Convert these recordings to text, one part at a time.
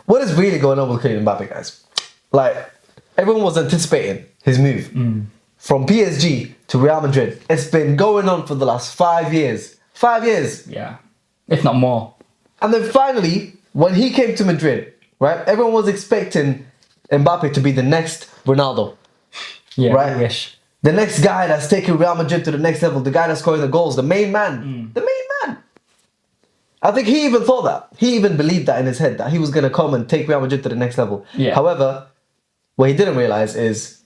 what is really going on with Kylian Mbappé, guys? Like, everyone was anticipating his move from PSG to Real Madrid. It's been going on for the last 5 years. 5 years. Yeah, if not more. And then finally, when he came to Madrid, right, everyone was expecting Mbappe to be the next Ronaldo. Yeah, right? I wish. The next guy that's taking Real Madrid to the next level, the guy that's scoring the goals, the main man. The main man. I think he even thought that. He even believed that in his head, that he was going to come and take Real Madrid to the next level. Yeah. However, what he didn't realize is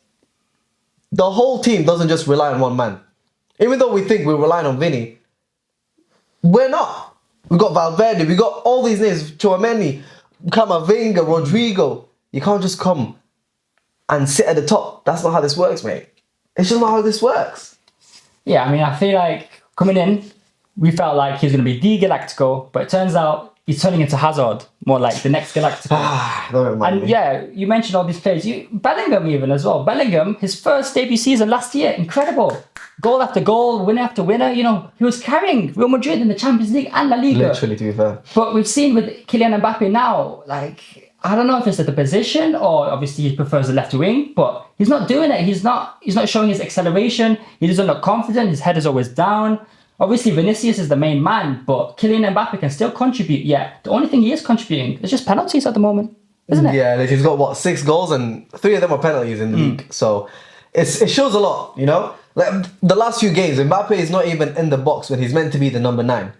the whole team doesn't just rely on one man. Even though we think we're relying on Vinny, we're not. We got Valverde, we got all these names, Chouameni, Camavinga, Rodrigo. You can't just come and sit at the top. That's not how this works, mate. It's just not how this works. Yeah, I mean, I feel like coming in, we felt like he was going to be the Galactico, but it turns out he's turning into Hazard, more like the next Galactico. Don't remind me. Yeah, you mentioned all these players. Bellingham even as well. Bellingham, his first debut season last year, incredible. Goal after goal, winner after winner. You know, he was carrying Real Madrid in the Champions League and La Liga. Literally, to be fair. But we've seen with Kylian Mbappé now, like, I don't know if it's at the position or obviously he prefers the left wing, but he's not doing it. He's not showing his acceleration. He doesn't look confident. His head is always down. Obviously, Vinicius is the main man, but Kylian Mbappé can still contribute. Yeah, the only thing he is contributing is just penalties at the moment, isn't it? Yeah, he's got, what, 6 goals and 3 of them are penalties in the league. So it shows a lot, you know? Like, the last few games, Mbappe is not even in the box when he's meant to be the number 9.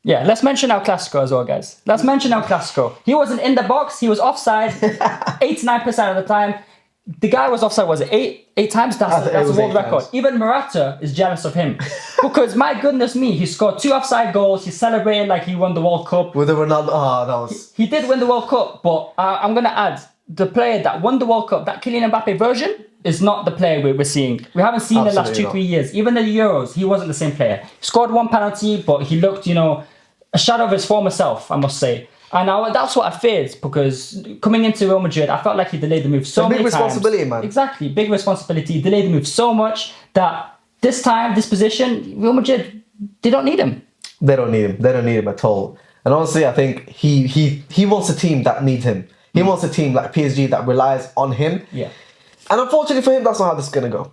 Yeah, let's mention El Clasico as well, guys. Let's mention El Clasico. He wasn't in the box. He was offside 89% of the time. The guy was offside, was it 8 times? That's a world record. Even Morata is jealous of him. Because, my goodness me, he scored 2 offside goals. He celebrated like he won the World Cup. With the Ronaldo, that was... He did win the World Cup, but I'm going to add, the player that won the World Cup, that Kylian Mbappé version, is not the player we're seeing. We haven't seen the last 2-3 years. Even the Euros, he wasn't the same player. He scored 1 penalty, but he looked, you know, a shadow of his former self, I must say. And that's what I feared, because coming into Real Madrid, I felt like he delayed the move so many times. Big responsibility, man. Exactly, big responsibility. He delayed the move so much that this time, this position, Real Madrid, they don't need him. They don't need him. They don't need him at all. And honestly, I think he wants a team that needs him. He wants a team like PSG that relies on him. Yeah. And unfortunately for him, that's not how this is going to go.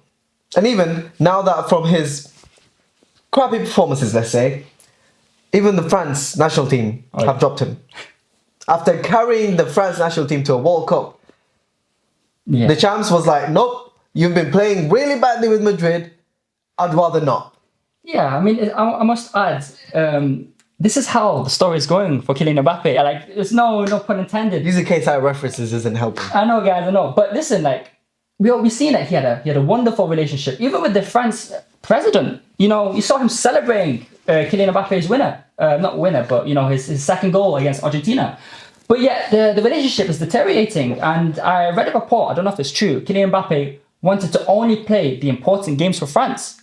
And even now that from his crappy performances, let's say, even the France national team have dropped him. After carrying the France national team to a World Cup, the champs was like, nope, you've been playing really badly with Madrid. I'd rather not. Yeah, I mean, I must add, this is how the story is going for Kylian Mbappé. Like, there's no pun intended. Using KSI references isn't helping. I know, guys, I know. But listen, like, we've seen that he had a wonderful relationship, even with the France president. You know, you saw him celebrating Kylian Mbappe's winner. Not winner, but, you know, his second goal against Argentina. But yet, the relationship is deteriorating. And I read a report, I don't know if it's true, Kylian Mbappé wanted to only play the important games for France.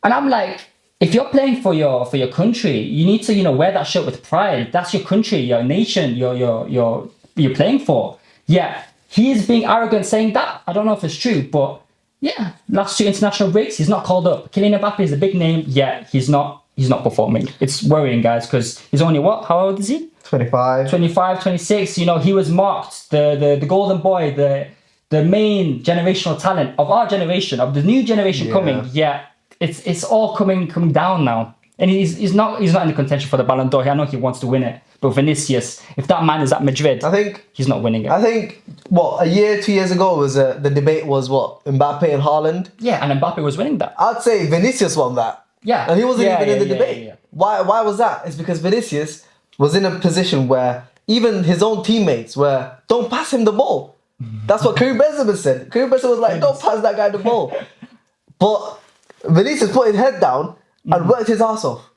And I'm like, if you're playing for your country, you need to, you know, wear that shirt with pride. That's your country, your nation, you're playing for. Yeah, he is being arrogant saying that. I don't know if it's true, but yeah, last 2 international breaks, he's not called up. Kylian Mbappé is a big name, yet he's not performing. It's worrying, guys, because he's only what? How old is he? 25. 25, 26. You know, he was marked the golden boy, the main generational talent of our generation, of the new generation coming. Yeah, it's all coming down now. And he's not in the contention for the Ballon d'Or. I know he wants to win it. But Vinicius, if that man is at Madrid, I think he's not winning it. I think, a year, 2 years ago, was the debate was what? Mbappe and Haaland? Yeah, and Mbappe was winning that. I'd say Vinicius won that. Yeah. And he wasn't even in the debate. Yeah. Why was that? It's because Vinicius was in a position where even his own teammates were, don't pass him the ball. That's what Karim Benzema said. Karim Benzema was like, don't pass that guy the ball. But Vinicius put his head down and worked his ass off.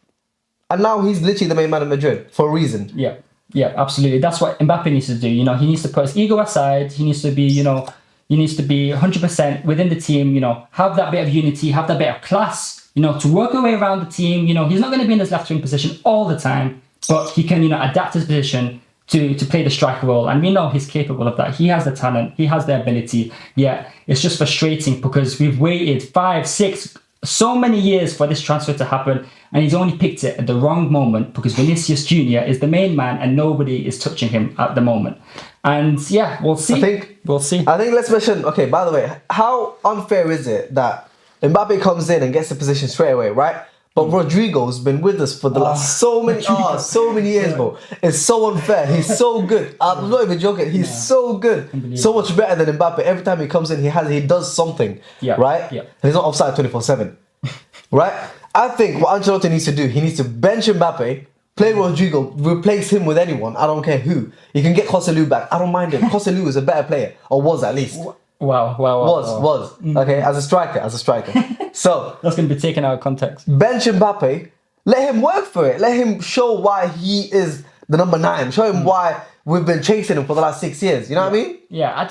And now he's literally the main man of Madrid for a reason. Yeah, absolutely. That's what Mbappe needs to do. You know, he needs to put his ego aside. He needs to be, you know, 100% within the team, you know, have that bit of unity, have that bit of class, you know, to work our way around the team. You know, he's not going to be in his left wing position all the time, but he can, you know, adapt his position to play the striker role. And we know he's capable of that. He has the talent. He has the ability. Yeah, it's just frustrating because we've waited 5, 6, so many years for this transfer to happen, and he's only picked it at the wrong moment because Vinicius Jr. is the main man and nobody is touching him at the moment. And yeah, we'll see. We'll see. I think let's mention. Okay, by the way, how unfair is it that Mbappe comes in and gets the position straight away, right? But Rodrigo's been with us for the last so many years, bro. It's so unfair. He's so good. I'm not even joking. He's so good. So much better than Mbappe. Every time he comes in, he does something. Right? Yeah. And he's not offside 24/7. Right? I think what Ancelotti needs to do, he needs to bench Mbappe, play Rodrigo, replace him with anyone. I don't care who. You can get Joselu back. I don't mind him. Joselu is a better player, or was at least. Wow. Was. Okay, as a striker. So that's going to be taken out of context. Bench Mbappe, let him work for it. Let him show why he is the number 9. Show him why we've been chasing him for the last 6 years. You know what I mean? Yeah,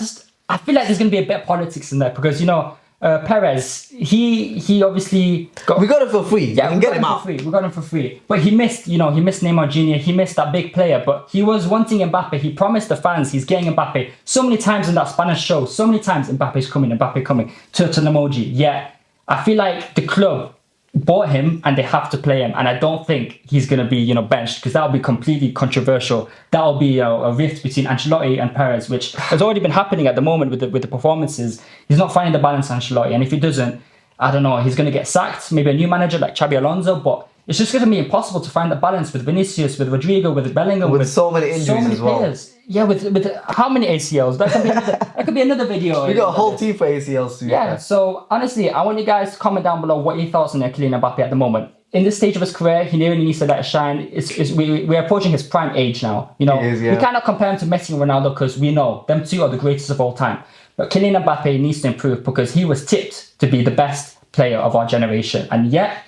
I feel like there's going to be a bit of politics in there because, you know, Perez, he obviously got... We got him for free. Yeah, we got him out. We got him for free. But he missed Neymar Jr., he missed that big player, but he was wanting Mbappe. He promised the fans he's getting Mbappe. So many times in that Spanish show, so many times Mbappe's coming, turtle emoji. Yeah, I feel like the club bought him and they have to play him, and I don't think he's going to be benched because that would be completely controversial. That will be a rift between Ancelotti and Perez, which has already been happening at the moment with the performances. He's not finding the balance, Ancelotti, and if he doesn't, I don't know, he's going to get sacked. Maybe a new manager like Xabi Alonso, but it's just going to be impossible to find the balance with Vinicius, with Rodrigo, with Bellingham, with so many injuries as well. Players. Yeah, with how many ACLs? That could be another video. We got a whole team for ACLs too. Yeah, so honestly, I want you guys to comment down below what your thoughts on Kylian Mbappe at the moment. In this stage of his career, he really needs to let it shine. We're approaching his prime age now. You know, we cannot compare him to Messi and Ronaldo because we know them two are the greatest of all time. But Kylian Mbappe needs to improve because he was tipped to be the best player of our generation, and yet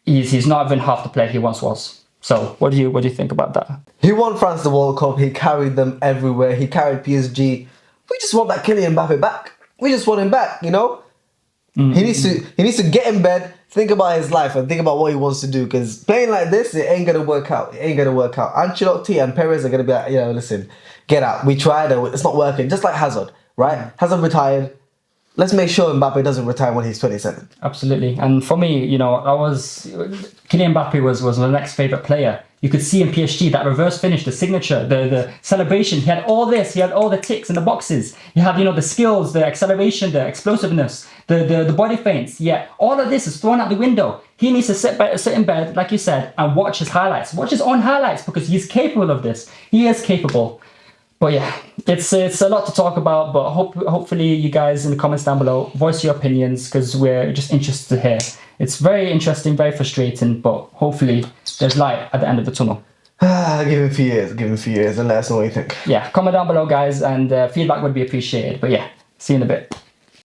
he's not even half the player he once was. So what do you think about that? He won France the World Cup. He carried them everywhere. He carried PSG. We just want that Kylian Mbappe back. We just want him back. You know, he needs to get in bed, think about his life, and think about what he wants to do. Because playing like this, it ain't gonna work out. Ancelotti and Perez are gonna be like, listen, get out. We tried, it's not working. Just like Hazard, right? Hazard retired. Let's make sure Mbappe doesn't retire when he's 27. Absolutely. And for me, Kylian Mbappe was my next favourite player. You could see in PSG that reverse finish, the signature, the celebration. He had all this. He had all the ticks in the boxes. You have, the skills, the acceleration, the explosiveness, the body feints. Yeah, all of this is thrown out the window. He needs to sit in bed, like you said, and watch his highlights. Watch his own highlights because he's capable of this. He is capable. But yeah, it's a lot to talk about, but hopefully you guys in the comments down below voice your opinions because we're just interested to hear. It's very interesting, very frustrating, but hopefully there's light at the end of the tunnel. Give him a few years and let us know what you think. Yeah, comment down below guys, and feedback would be appreciated. But yeah, see you in a bit.